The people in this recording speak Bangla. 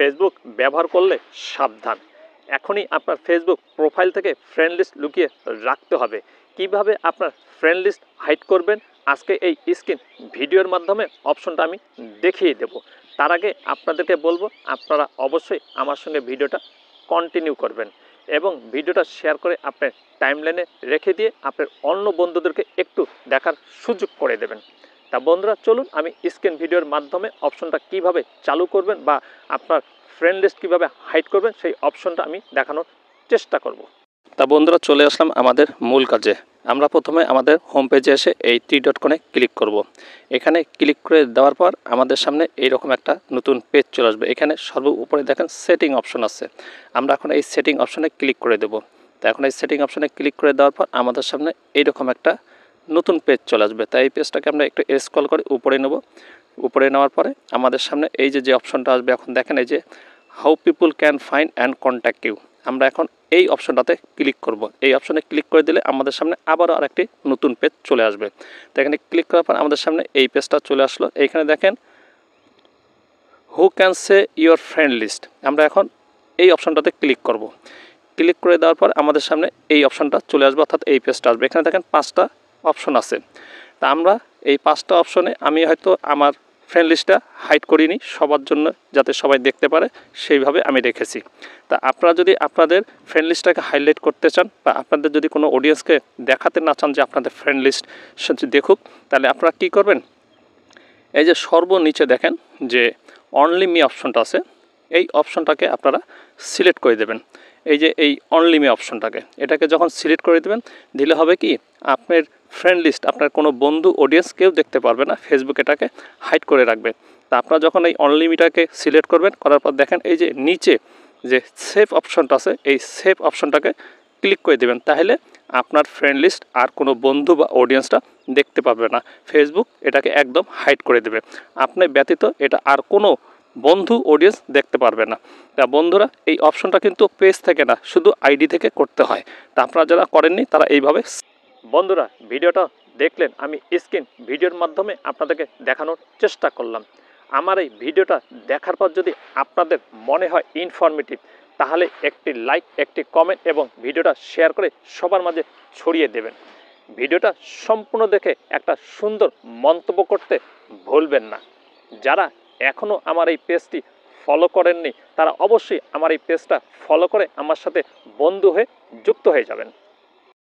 ফেসবুক ব্যবহার করলে সাবধান। এখনই আপনার ফেসবুক প্রোফাইল থেকে ফ্রেন্ড লিস্ট লুকিয়ে রাখতে হবে। কিভাবে আপনার ফ্রেন্ড লিস্ট হাইড করবেন আজকে এই স্ক্রিন ভিডিওর মাধ্যমে অপশনটা আমি দেখিয়ে দেব। তার আগে আপনাদেরকে বলবো আপনারা অবশ্যই আমার সঙ্গে ভিডিওটা কন্টিনিউ করবেন এবং ভিডিওটা শেয়ার করে আপনার টাইমলাইনে রেখে দিয়ে আপনার অন্য বন্ধুদেরকে একটু দেখার সুযোগ করে দেবেন। তা বন্ধুরা চলুন আমি স্ক্রিন ভিডিওর মাধ্যমে অপশনটা কিভাবে চালু করবেন বা আপনার ফ্রেন্ড লিস্ট কীভাবে হাইড করবেন সেই অপশনটা আমি দেখানোর চেষ্টা করব। তা বন্ধুরা চলে আসলাম আমাদের মূল কাজে। আমরা প্রথমে আমাদের হোম পেজে এসে এই 3 ডট কনে ক্লিক করব। এখানে ক্লিক করে দেওয়ার পর আমাদের সামনে এইরকম একটা নতুন পেজ চলে আসবে। এখানে সর্ব উপরে দেখেন সেটিং অপশন আছে। আমরা এখন এই সেটিং অপশনে ক্লিক করে দেব। তো এখন এই সেটিং অপশনে ক্লিক করে দেওয়ার পর আমাদের সামনে এইরকম একটা নতুন পেজ চলে আসবে। তাই এই পেজটাকে আমরা একটু স্ক্রল করে উপরে নেব। উপরে নেওয়ার পরে আমাদের সামনে এই যে অপশনটা আসবে, এখন দেখেন এই যে how people can find and contact you. আমরা এখন এই অপশনটাতে ক্লিক করব। এই অপশনে ক্লিক করে দিলে আমাদের সামনে আবারও আরেকটি নতুন পেজ চলে আসবে। তো এখানে ক্লিক করার পর আমাদের সামনে এই পেজটা চলে আসলো। এইখানে দেখেন who can see your friend list. আমরা এখন এই অপশনটাতে ক্লিক করব। ক্লিক করে দেওয়ার পর আমাদের সামনে এই অপশনটা চলে আসবে, অর্থাৎ এই পেজটা আসবে। এখানে দেখেন 5টা অপশন আছে। তা আমরা এই 5টা অপশনে আমি হয়তো আমার ফ্রেন্ড লিস্টটা হাইড করিনি, সবার জন্য যাতে সবাই দেখতে পারে সেইভাবে আমি রেখেছি। তা আপনারা যদি আপনাদের ফ্রেন্ড লিস্টটাকে হাইলাইট করতে চান বা আপনাদের যদি কোনো অডিয়েন্সকে দেখাতে না চান যে আপনাদের ফ্রেন্ড লিস্ট দেখুক, তাহলে আপনারা কী করবেন, এই যে সর্বনিচে দেখেন যে অনলি মি অপশনটা আছে, এই অপশনটাকে আপনারা সিলেক্ট করে দেবেন। এই যে এই অনলি মি অপশনটাকে, এটাকে যখন সিলেক্ট করে দেবেন দিলে হবে কি আপনার ফ্রেন্ড লিস্ট আপনার কোনো বন্ধু অডিয়েন্স কেউ দেখতে পারবে না, ফেসবুক এটাকে হাইড করে রাখবে। তা আপনারা যখন এই অনলি মিটাকে সিলেক্ট করবেন, করার পর দেখেন এই যে নিচে যে সেভ অপশনটা আছে, এই সেভ অপশনটাকে ক্লিক করে দেবেন। তাহলে আপনার ফ্রেন্ড লিস্ট আর কোনো বন্ধু বা অডিয়েন্সটা দেখতে পাবে না, ফেসবুক এটাকে একদম হাইড করে দেবে। আপনি ব্যতীত এটা আর কোনো বন্ধু অডিয়েন্স দেখতে পারবে না। তা বন্ধুরা এই অপশনটা কিন্তু পেজ থেকে না, শুধু আইডি থেকে করতে হয়। তা আপনারা যারা করেননি তারা এইভাবে। বন্ধুরা ভিডিওটা দেখলেন, আমি স্ক্রিন ভিডিওর মাধ্যমে আপনাদেরকে দেখানোর চেষ্টা করলাম। আমার এই ভিডিওটা দেখার পর যদি আপনাদের মনে হয় ইনফরমেটিভ, তাহলে একটি লাইক, একটি কমেন্ট এবং ভিডিওটা শেয়ার করে সবার মাঝে ছড়িয়ে দেবেন। ভিডিওটা সম্পূর্ণ দেখে একটা সুন্দর মন্তব্য করতে ভুলবেন না। যারা এখনও আমার এই পেজটি ফলো করেননি তারা অবশ্যই আমার এই পেজটা ফলো করে আমার সাথে বন্ধু হয়ে যুক্ত হয়ে যাবেন।